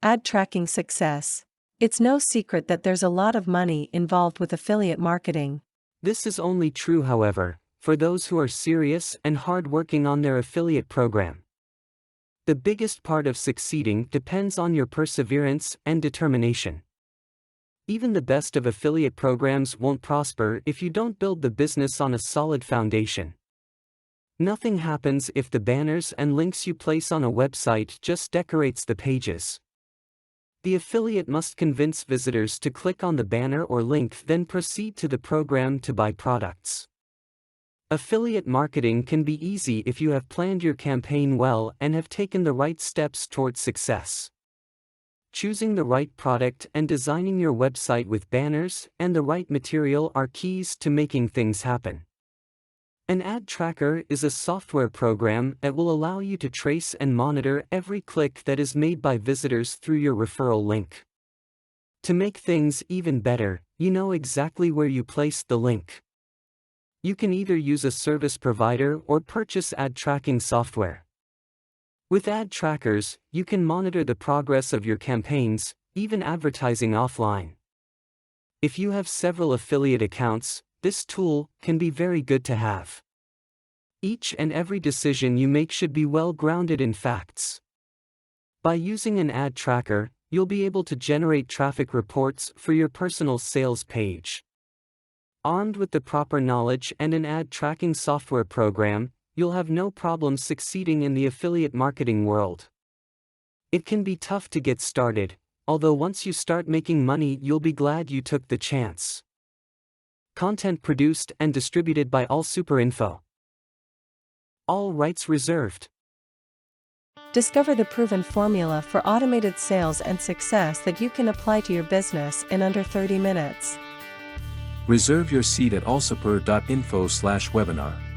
Ad tracking success. It's no secret that there's a lot of money involved with affiliate marketing. This is only true, however, for those who are serious and hard-working on their affiliate program. The biggest part of succeeding depends on your perseverance and determination. Even the best of affiliate programs won't prosper if you don't build the business on a solid foundation. Nothing happens if the banners and links you place on a website just decorates the pages. The affiliate must convince visitors to click on the banner or link, then proceed to the program to buy products. Affiliate marketing can be easy if you have planned your campaign well and have taken the right steps towards success. Choosing the right product and designing your website with banners and the right material are keys to making things happen. An ad tracker is a software program that will allow you to trace and monitor every click that is made by visitors through your referral link. To make things even better, you know exactly where you placed the link. You can either use a service provider or purchase ad tracking software. With ad trackers, you can monitor the progress of your campaigns, even advertising offline. If you have several affiliate accounts, this tool can be very good to have. Each and every decision you make should be well grounded in facts. By using an ad tracker, you'll be able to generate traffic reports for your personal sales page. Armed with the proper knowledge and an ad tracking software program, you'll have no problem succeeding in the affiliate marketing world. It can be tough to get started, although once you start making money, you'll be glad you took the chance. Content produced and distributed by AllSuperInfo. All rights reserved. Discover the proven formula for automated sales and success that you can apply to your business in under 30 minutes. Reserve your seat at allsuper.info/webinar.